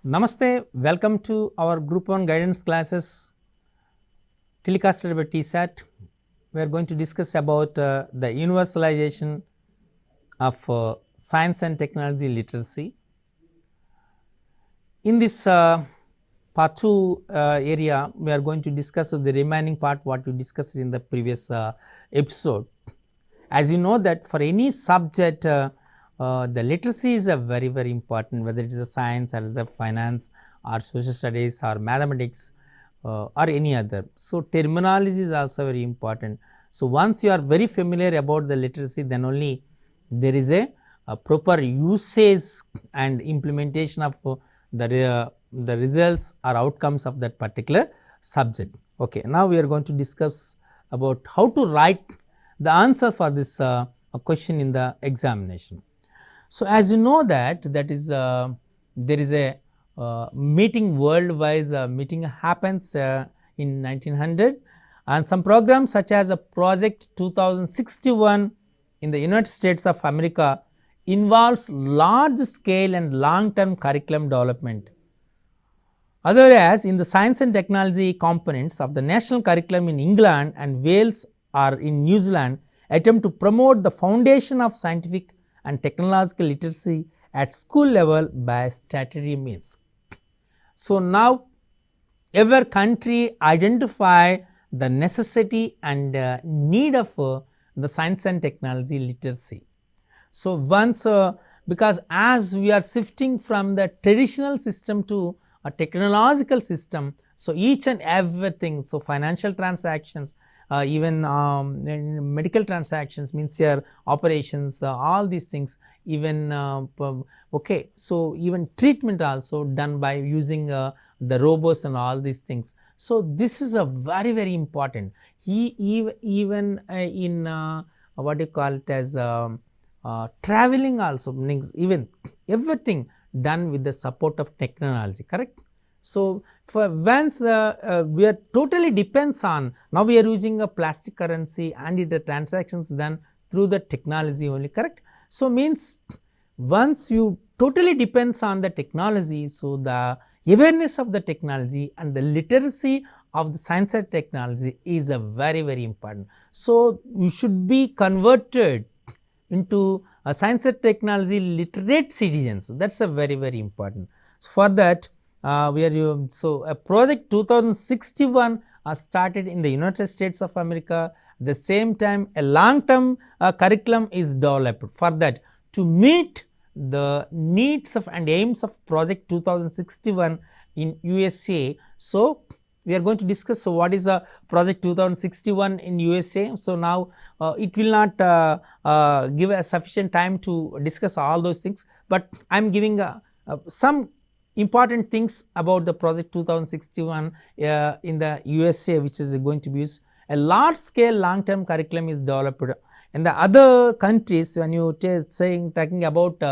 Namaste, welcome to our Group 1 guidance classes 𝗘𝗅-𝗺𝗺. We are going to discuss about the universalization of science and technology literacy. In this part 2 area, we are going to discuss the remaining part what we discussed in the previous episode. As you know that for any subject, the literacy is a very important, whether it is a science or is a finance or social studies or mathematics or any other. So, terminology is also very important. So, once you are very familiar about the literacy, then only there is a proper usage and implementation of the results or outcomes of that particular subject. Okay. Now, we are going to discuss about how to write the answer for this question in the examination. So, as you know that is there is a meeting worldwide, meeting happens in 1900, and some programs such as a project 2061 in the United States of America involves large scale and long term curriculum development. Otherwise, in the science and technology components of the national curriculum in England and Wales or in New Zealand attempt to promote the foundation of scientific and technological literacy at school level by statutory means. So, now every country identify the necessity and need of the science and technology literacy. So, once because as we are shifting from the traditional system to a technological system, so each and everything, so financial transactions, even medical transactions, means your operations, all these things, even okay. So, even treatment also done by using the robots and all these things. So, this is a very important. Even in what you call it as traveling also, means even everything done with the support of technology, correct. So, for once we are totally depends on, now we are using a plastic currency and the transactions done through the technology only, correct. So, means once you totally depends on the technology, so the awareness of the technology and the literacy of the science and technology is a very important. So, you should be converted into a science and technology literate citizens, that is a very important. So, for that we are so a project 2061 started in the United States of America. At the same time, a long term curriculum is developed for that to meet the needs of and aims of project 2061 in USA. So, we are going to discuss what is a project 2061 in USA. So, now it will not give a sufficient time to discuss all those things, but I am giving some important things about the project 2061 in the USA, which is going to be used. A large scale long term curriculum is developed. In the other countries, when you talking about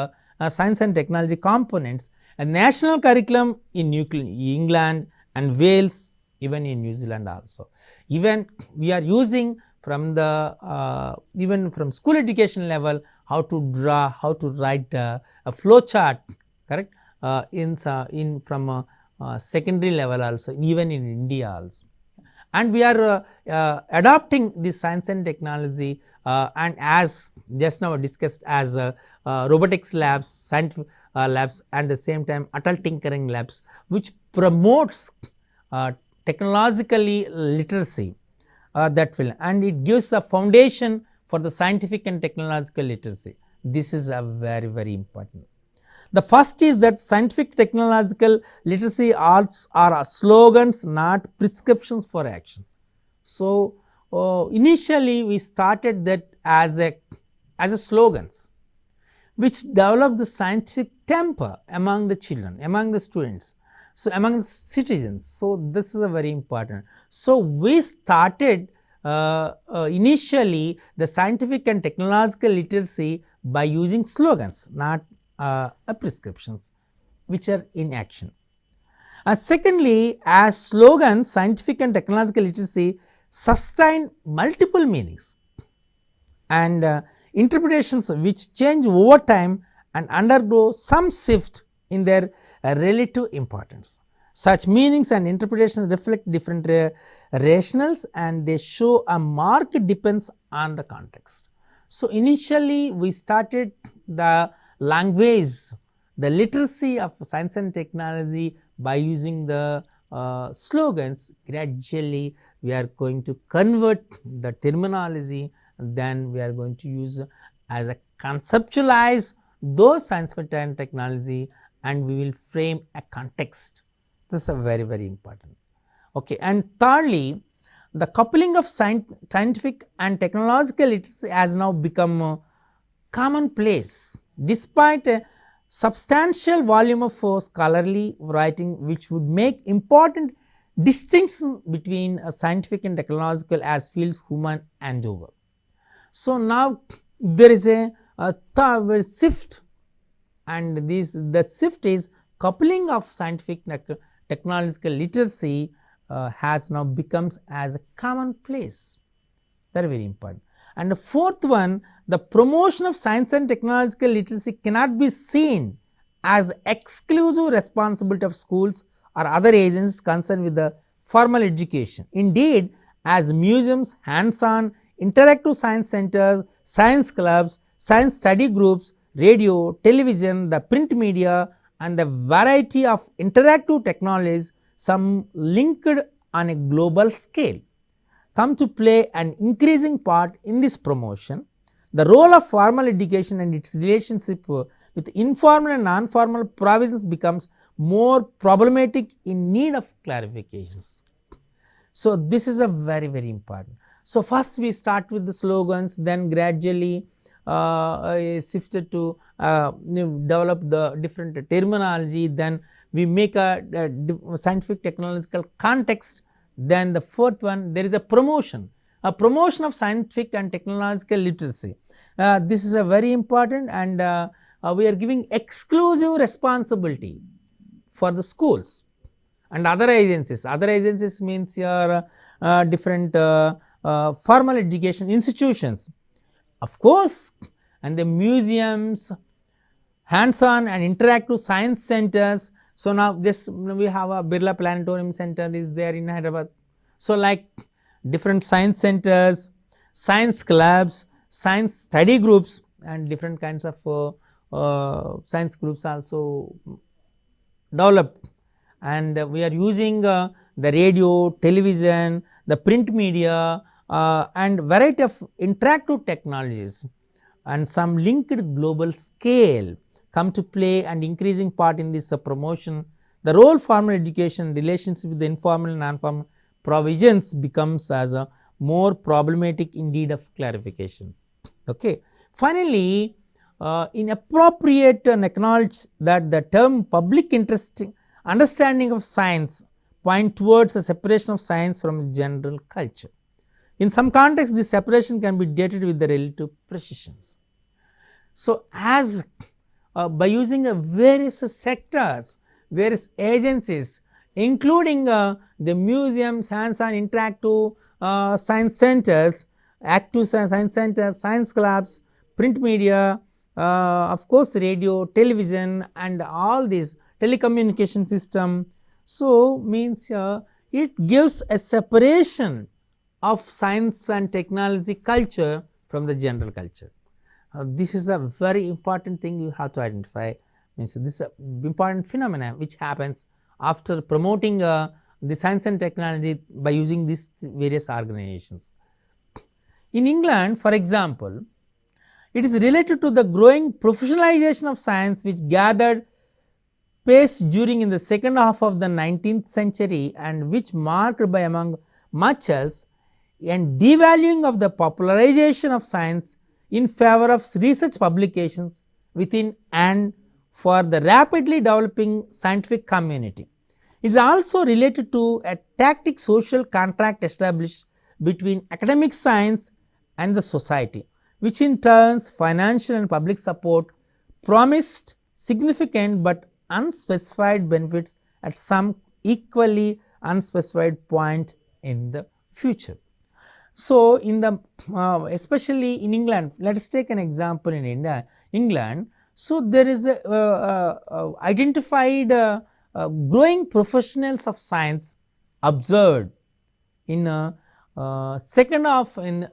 science and technology components, a national curriculum in England and Wales, even in New Zealand also. Even we are using from the even from school education level, how to draw, how to write a flow chart, correct. In from secondary level also, even in India also. And we are adopting this science and technology and as just now discussed as robotics labs, scientific labs, and the same time adult tinkering labs, which promotes technologically literacy that will, and it gives a foundation for the scientific and technological literacy. This is a very important. The first is that scientific technological literacy are slogans, not prescriptions for action. So, initially we started that as a slogans, which develop the scientific temper among the children, among the students, so among the citizens. So, this is a very important. So, we started initially the scientific and technological literacy by using slogans, not prescriptions, which are in action. And secondly, as slogans, scientific and technological literacy sustain multiple meanings and interpretations which change over time and undergo some shift in their relative importance. Such meanings and interpretations reflect different rationals and they show a marked depends on the context. So, initially we started the language, the literacy of science and technology by using the slogans. Gradually we are going to convert the terminology, then we are going to use as a conceptualize those science and technology and we will frame a context. This is a very important. Okay. And thirdly, the coupling of scientific and technological literacy has now become commonplace despite a substantial volume of scholarly writing which would make important distinction between scientific and technological as fields human and over. So, now there is a shift and the shift is coupling of scientific technological literacy has now becomes as a commonplace, very important. And the fourth one, the promotion of science and technological literacy cannot be seen as the exclusive responsibility of schools or other agencies concerned with the formal education. Indeed, as museums, hands-on, interactive science centers, science clubs, science study groups, radio, television, the print media and the variety of interactive technologies, some linked on a global scale, come to play an increasing part in this promotion. The role of formal education and its relationship with informal and non-formal provinces becomes more problematic in need of clarifications. So, this is a very important. So, first we start with the slogans, then gradually shifted to develop the different terminology, then we make a scientific technological context. Then the fourth one, there is a promotion of scientific and technological literacy. This is a very important and we are giving exclusive responsibility for the schools and other agencies. Other agencies means your different formal education institutions, of course, and the museums, hands-on and interactive science centers. So, now this we have a Birla Planetarium Center is there in Hyderabad. So, like different science centers, science clubs, science study groups and different kinds of science groups also developed, and we are using the radio, television, the print media and variety of interactive technologies and some linked global scale come to play and increasing part in this promotion. The role formal education relationship with the informal and non-formal provisions becomes as a more problematic in need of clarification. Okay. Finally, inappropriate acknowledge that the term public interest understanding of science point towards a separation of science from general culture. In some contexts, this separation can be dated with the relative precisions. So, as by using various sectors, various agencies including the museums, hands-on interactive science centers, active science centers, science clubs, print media, of course radio, television and all these telecommunication system. So, means it gives a separation of science and technology culture from the general culture. This is a very important thing you have to identify. Means this is an important phenomena which happens after promoting the science and technology by using these various organizations. In England, for example, it is related to the growing professionalization of science which gathered pace during in the second half of the 19th century and which marked by among much else and devaluing of the popularization of science in favor of research publications within and for the rapidly developing scientific community. It is also related to a tacit social contract established between academic science and the society, which in turns financial and public support promised significant but unspecified benefits at some equally unspecified point in the future. So, in the especially in England, let us take an example in England. So, there is a identified growing professionals of science observed in second half in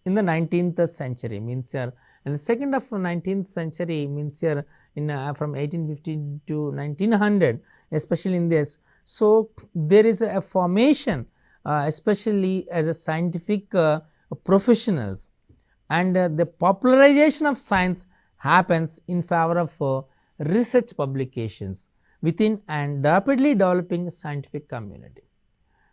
the 19th century, means here in the second half of 19th century, means here in from 1850 to 1900, especially in this. So, there is a formation especially as a scientific professionals, and the popularization of science happens in favor of research publications within and rapidly developing scientific community.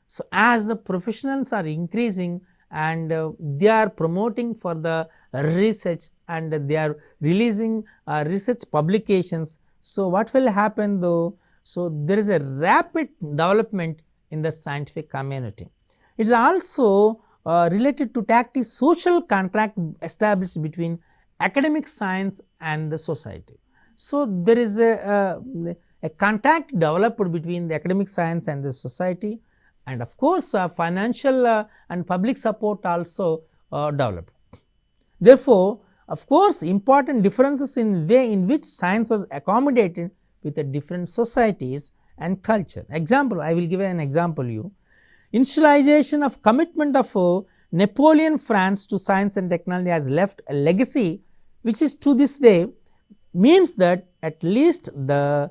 So, as the professionals are increasing and they are promoting for the research and they are releasing research publications. So, what will happen though? So, there is a rapid development in the scientific community. It is also related to tactic social contract established between academic science and the society. So, there is a contact developed between the academic science and the society, and of course, financial and public support also developed. Therefore, of course, important differences in way in which science was accommodated with the different societies and culture. Example, I will give an example you. Initialization of commitment of Napoleon France to science and technology has left a legacy which is to this day, means that at least the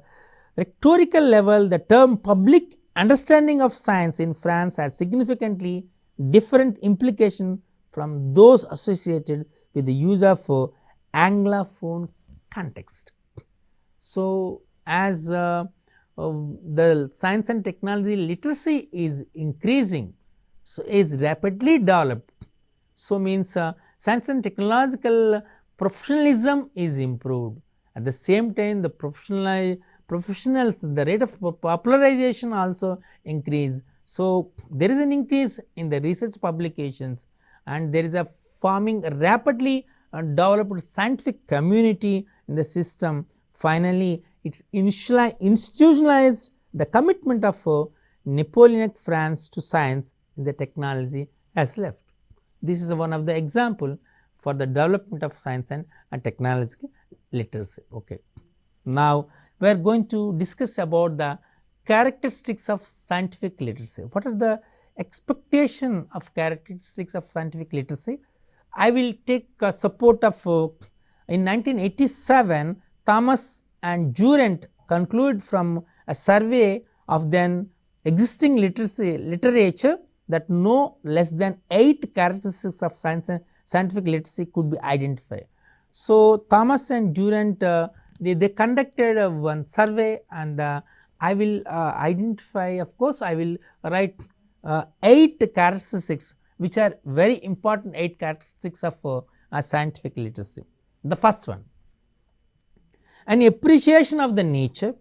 rhetorical level the term public understanding of science in France has significantly different implication from those associated with the use of Anglophone context. So, as the science and technology literacy is increasing, so is rapidly developed. So, means science and technological professionalism is improved. At the same time, the professionals, the rate of popularization also increase. So, there is an increase in the research publications, and there is a forming rapidly developed scientific community in the system. Finally, it is institutionalized the commitment of Napoleonic France to science in the technology has left. This is one of the example for the development of science and technology literacy. Okay. Now, we are going to discuss about the characteristics of scientific literacy. What are the expectation of characteristics of scientific literacy? I will take support of in 1987, Thomas and Durant concluded from a survey of then existing literature that no less than 8 characteristics of science and scientific literacy could be identified. So, Thomas and Durant they conducted one survey, and I will identify, of course, I will write 8 characteristics which are very important 8 characteristics of scientific literacy. The first one, an appreciation of the nature,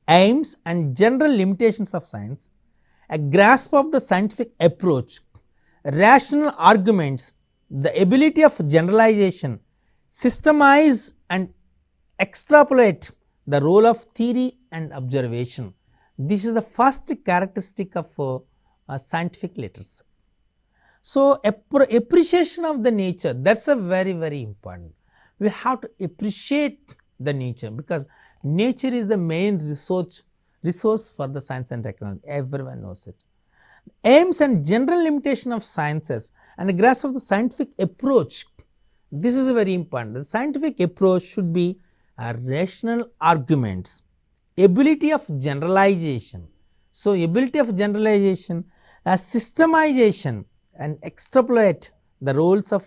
aims and general limitations of science, a grasp of the scientific approach, rational arguments, the ability of generalization, systemize and extrapolate the role of theory and observation. This is the first characteristic of scientific literacy. So, appreciation of the nature, that is a very important. We have to appreciate the nature, because nature is the main resource for the science and technology, everyone knows it. Aims and general limitation of sciences and a grasp of the scientific approach, this is very important. The scientific approach should be rational arguments, ability of generalization. So, ability of generalization, systemization and extrapolate the roles of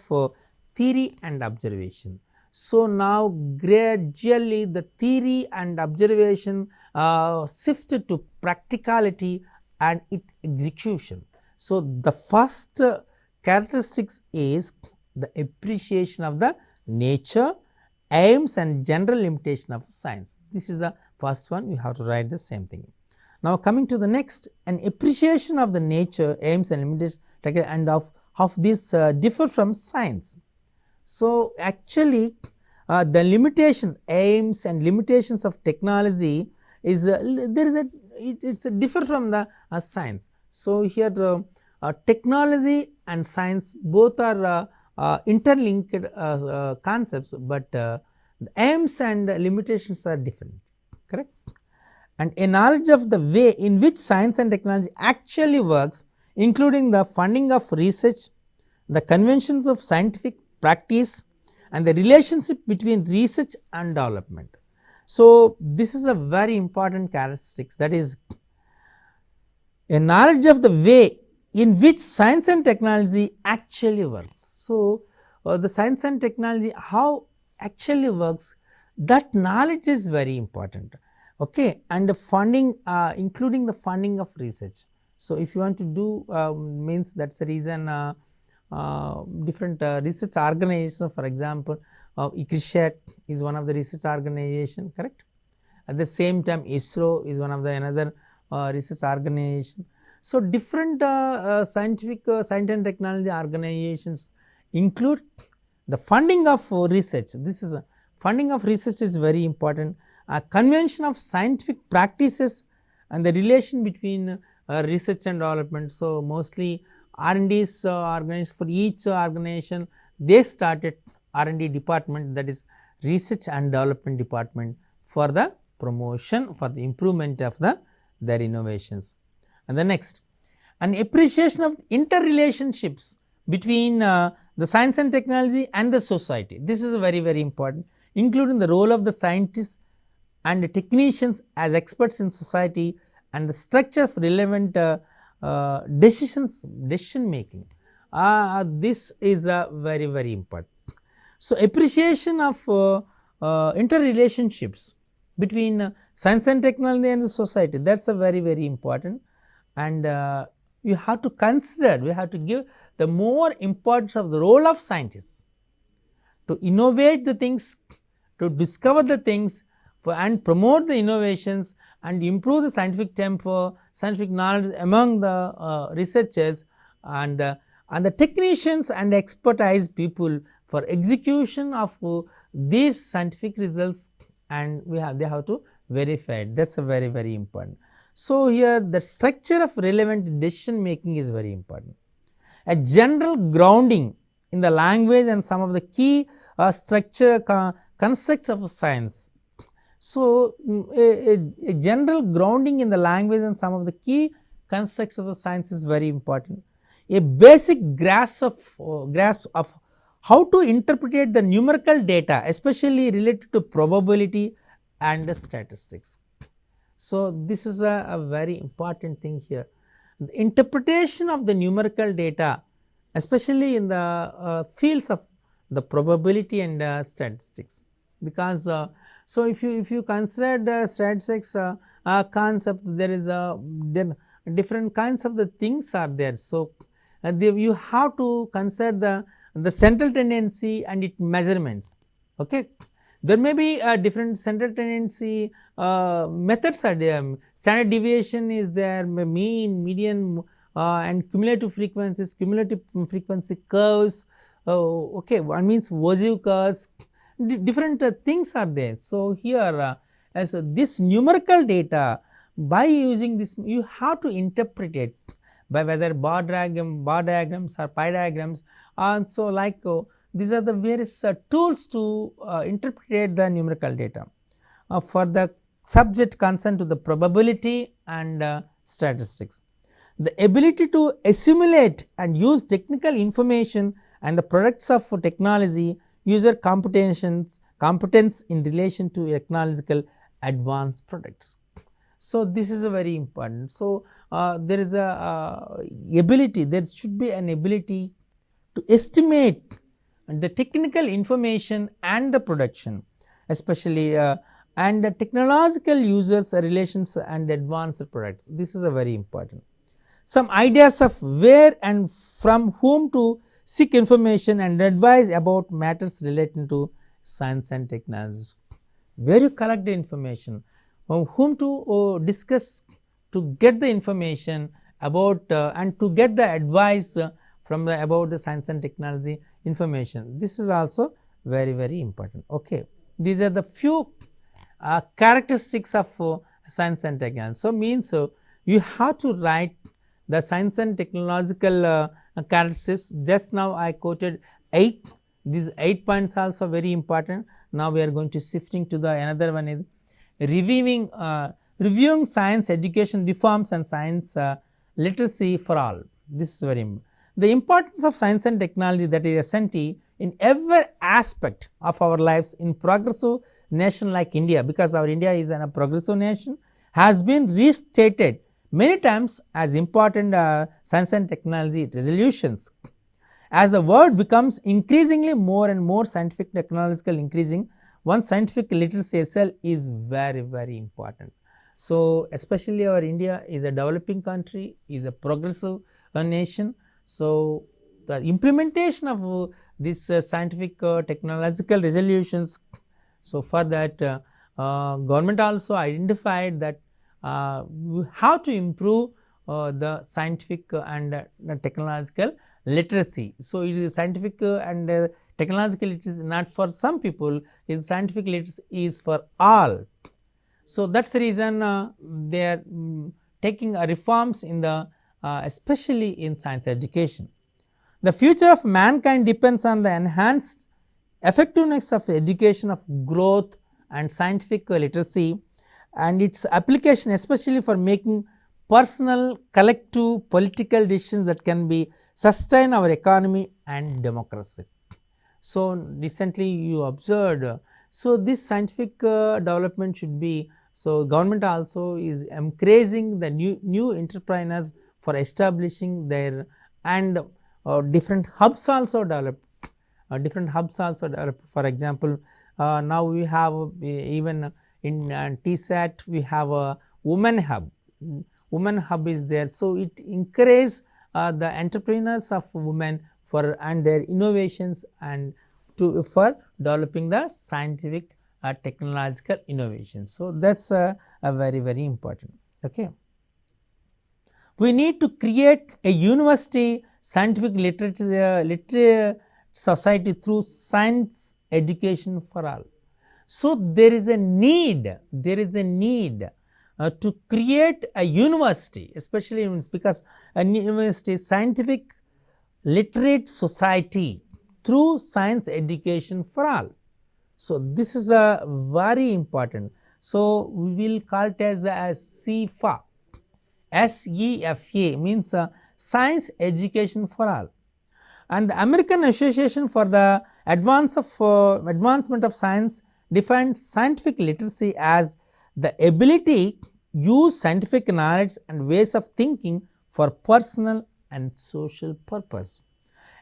theory and observation. So, now gradually the theory and observation shifted to practicality and its execution. So, the first characteristics is the appreciation of the nature, aims and general limitation of science. This is the first one, you have to write the same thing. Now, coming to the next, an appreciation of the nature, aims and limitations and of how this differ from science. So, actually the limitations, aims and limitations of technology is it's differ from the science. So, here technology and science both are interlinked concepts, but The aims and limitations are different, correct. And a knowledge of the way in which science and technology actually works, including the funding of research, the conventions of scientific practice, and the relationship between research and development. So, this is a very important characteristics, that is a knowledge of the way in which science and technology actually works. So, the science and technology how actually works, that knowledge is very important, okay. And the funding, including the funding of research. So, if you want to do means, that is the reason different research organizations, for example, 𝗖𝗍 is one of the research organization, correct. At the same time ISRO is one of the another research organization. So, different scientific science and technology organizations include the funding of research. This is funding of research is very important. Convention of scientific practices and the relation between research and development. So, mostly R&Ds organized for each organization, they started R&D department, that is research and development department, for the promotion, for the improvement of their innovations. And the next, an appreciation of interrelationships between the science and technology and the society. This is very, very important, including the role of the scientists and the technicians as experts in society, and the structure of relevant decision making. This is very, very important. So, appreciation of interrelationships between science and technology and the society, that is a very, very important. And you have to consider, we have to give the more importance of the role of scientists to innovate the things, to discover the things and promote the innovations and improve the scientific tempo, scientific knowledge among the researchers, and the technicians and expertise people for execution of these scientific results, and they have to verify it. That is a very, very important. So, here the structure of relevant decision making is very important. A general grounding in the language and some of the key structure constructs of science. So, a general grounding in the language and some of the key constructs of the science is very important. A basic grasp of how to interpret the numerical data, especially related to probability and statistics. So, this is a very important thing here. The interpretation of the numerical data, especially in the fields of the probability and statistics, because so if you consider the statistics concept, there is different kinds of the things are there. So, you have to consider the central tendency and its measurements, okay. There may be different central tendency methods are there. Standard deviation is there, mean, median and cumulative frequencies, cumulative frequency curves, okay, one means वस्थिv curves, different things are there. So, here as this numerical data, by using this you have to interpret it by whether bar diagrams or pie diagrams, and so like these are the various tools to interpret the numerical data for the subject concerned to the probability and statistics. The ability to assimilate and use technical information and the products of technology, user competence in relation to technological advanced products. So, this is a very important. So, there is a ability, there should be an ability to estimate the technical information and the production, especially and the technological users relations and advanced products. This is a very important. Some ideas of where and from whom to seek information and advice about matters relating to science and technology. Where you collect the information, whom to discuss to get the information about and to get the advice from about the science and technology information. This is also very, very important. Okay. These are the few characteristics of science and technology. So, means you have to write the science and technological characteristics. Just now I quoted 8. These 8 points also very important. Now we are going to shifting to the another one is reviewing science education reforms and science literacy for all. This is very important. The importance of science and technology, that is essential in every aspect of our lives in progressive nation like India, because our India is a progressive nation, has been restated many times as important science and technology resolutions. As the world becomes increasingly more and more scientific technological increasing, one scientific literacy itself is very, very important. So, especially our India is a developing country, is a progressive nation. So, the implementation of this scientific technological resolutions, so for that government also identified that we have to improve the scientific and technological literacy. So, it is scientific and technological literacy not for some people, is scientific literacy is for all. So, that is the reason they are taking reforms in the especially in science education. The future of mankind depends on the enhanced effectiveness of education of growth and scientific literacy and its application, especially for making personal, collective, political decisions that can be sustain our economy and democracy. So, recently you observed, so this scientific development should be, so government also is encouraging the new entrepreneurs for establishing their and different hubs also developed, for example, now we have even in TSAT we have a women hub is there. So, it encourages the entrepreneurs of women for and their innovations and for developing the scientific technological innovations. So, that is a very, very important. Okay. We need to create a university scientific literate society through science education for all. So, there is a need to create a university, especially because a university scientific literate society through science education for all. So, this is a very important. So, we will call it as SEFA, SEFA means science education for all. And the American Association for the Advancement of Science defined scientific literacy as the ability to use scientific knowledge and ways of thinking for personal and social purpose.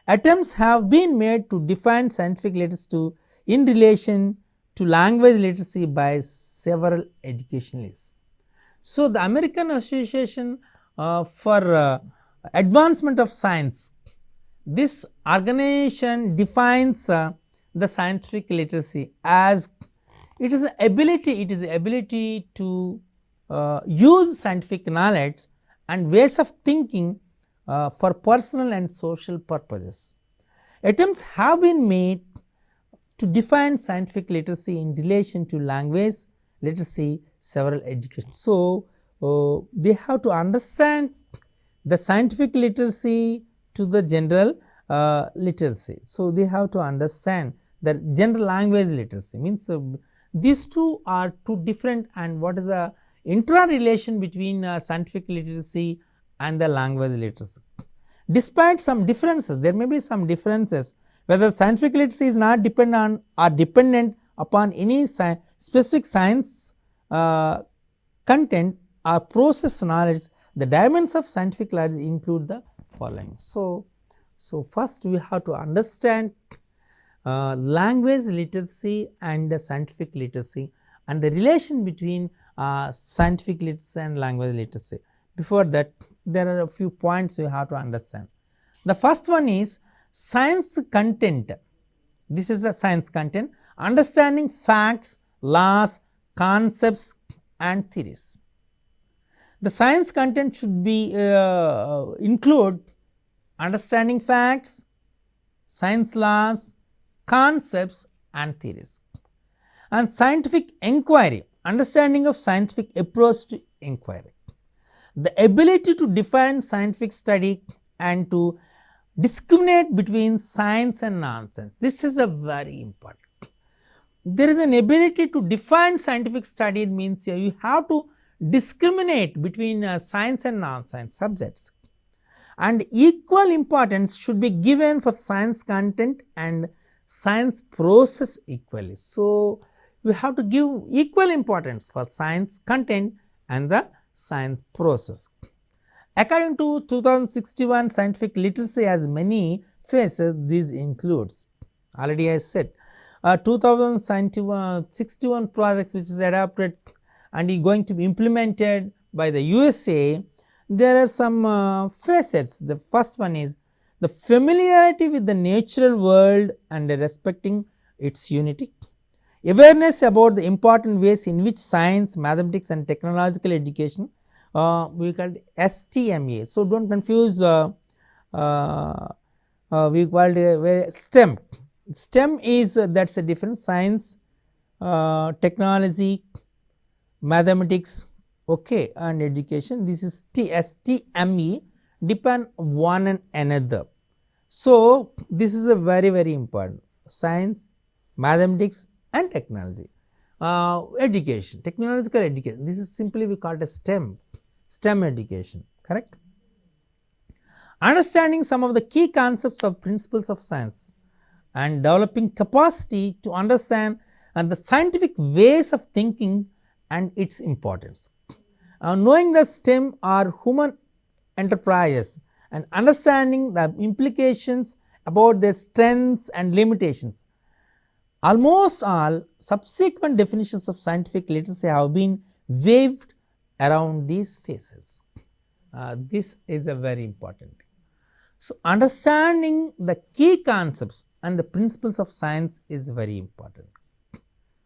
Attempts have been made to define scientific literacy in relation to language literacy by several educationalists. So, the American Association for Advancement of Science, this organization defines the scientific literacy as it is ability to use scientific knowledge and ways of thinking for personal and social purposes. Attempts have been made to define scientific literacy in relation to language literacy, several education. So, they have to understand the scientific literacy to the general literacy. So, they have to understand that general language literacy means these two are two different, and what is the intra-relation between scientific literacy and the language literacy. Despite some differences, there may be some differences whether scientific literacy is not dependent upon any specific science content or process knowledge. The dimensions of scientific knowledge include the following. So, first we have to understand language literacy and the scientific literacy and the relation between scientific literacy and language literacy. Before that, there are a few points we have to understand. The first one is science content. This is a science content, understanding facts, laws, concepts and theories. The science content should be include understanding facts, science laws, concepts and theories, and scientific inquiry, understanding of scientific approach to inquiry. The ability to define scientific study and to discriminate between science and nonsense. This is a very important. There is an ability to define scientific study. It means you have to discriminate between science and non-science subjects, and equal importance should be given for science content and science process equally. So, we have to give equal importance for science content and the science process. According to 2061 scientific literacy has many phases. This includes, already I said, 2061 projects which is adopted and is going to be implemented by the USA. There are some facets. The first one is the familiarity with the natural world and respecting its unity. Awareness about the important ways in which science, mathematics and technological education, we call it STEMA. So, do not confuse, we called it STEM. STEM is that is a different science, technology, mathematics, okay, and education. This is STEME, depend one and another. So, this is a very important science, mathematics and technology, education, technological education. This is simply we call it a STEM education, correct. Understanding some of the key concepts of principles of science and developing capacity to understand the scientific ways of thinking and its importance. Knowing the STEM are human enterprises and understanding the implications about their strengths and limitations. Almost all subsequent definitions of scientific literacy have been weaved around these phases. This is a very important thing. So, understanding the key concepts and the principles of science is very important.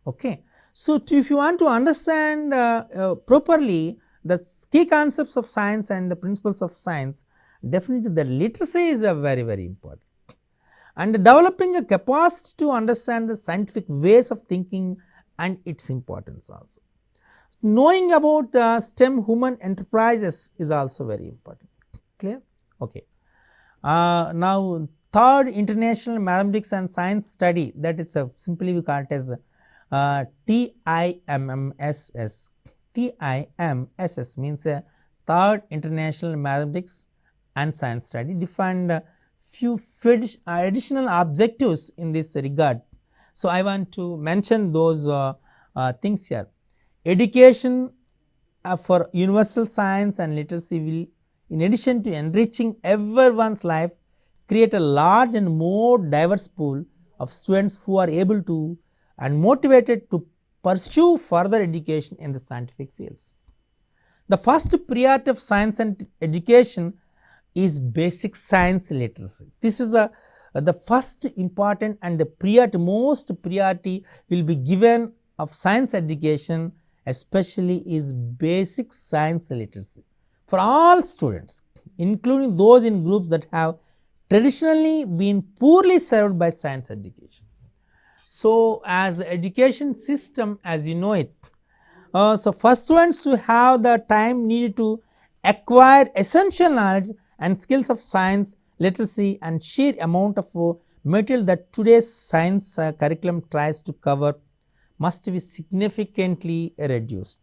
Okay. So, if you want to understand properly the key concepts of science and the principles of science, definitely the literacy is a very important. And developing a capacity to understand the scientific ways of thinking and its importance also. Knowing about the STEM human enterprises is also very important. Clear? Okay. Now, third international mathematics and science study, that is simply we call it as TIMSS. TIMSS means third international mathematics and science study, defined few additional objectives in this regard. So, I want to mention those things here. Education for universal science and literacy will, in addition to enriching everyone's life, create a large and more diverse pool of students who are able to and motivated to pursue further education in the scientific fields. The first priority of science and education is basic science literacy. This is the first important and the most priority will be given of science education, especially is basic science literacy for all students, including those in groups that have traditionally been poorly served by science education. So, as education system as you know it, so for students to have the time needed to acquire essential knowledge and skills of science literacy and sheer amount of material that today's science curriculum tries to cover must be significantly reduced.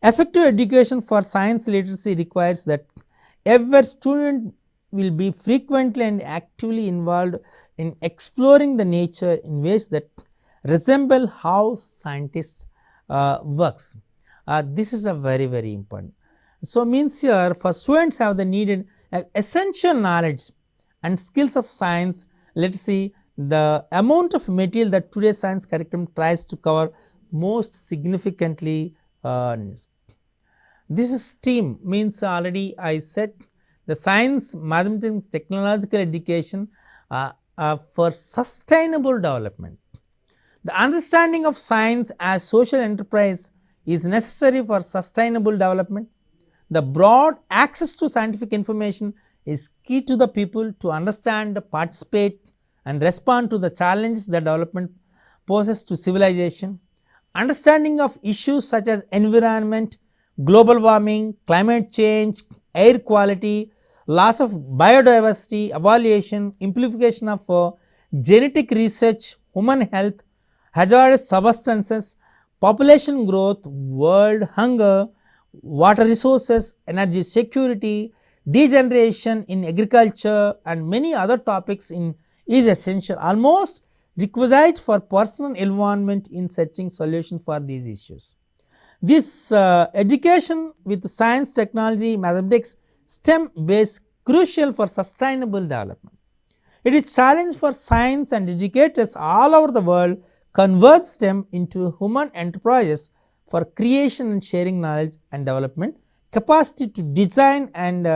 Effective education for science literacy requires that every student will be frequently and actively involved in exploring the nature in ways that resemble how scientists works. This is a very important. So, means here for students have the needed essential knowledge and skills of science literacy, the amount of material that today's science curriculum tries to cover most significantly. This is STEAM, means already I said the science, mathematics, technological education for sustainable development. The understanding of science as social enterprise is necessary for sustainable development. The broad access to scientific information is key to the people to understand, participate and respond to the challenges that development poses to civilization. Understanding of issues such as environment, global warming, climate change, air quality, loss of biodiversity, evaluation, implication of genetic research, human health, hazardous substances, population growth, world hunger, water resources, energy security, degeneration in agriculture and many other topics is essential, almost requisite for personal involvement in searching solution for these issues. This education with science, technology, mathematics, STEM base crucial for sustainable development. It is challenge for science and educators all over the world convert STEM into human enterprises for creation and sharing knowledge and development, capacity to design and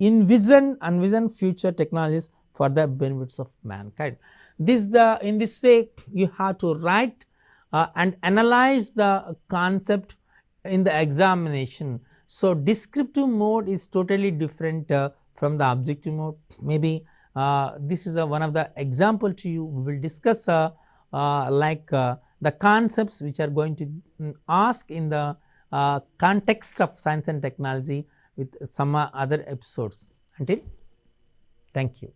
envision future technologies for the benefits of mankind. In this way you have to write and analyze the concept in the examination. So, descriptive mode is totally different from the objective mode. Maybe this is one of the example to you. We will discuss the concepts which are going to ask in the context of science and technology with some other episodes. Until, thank you.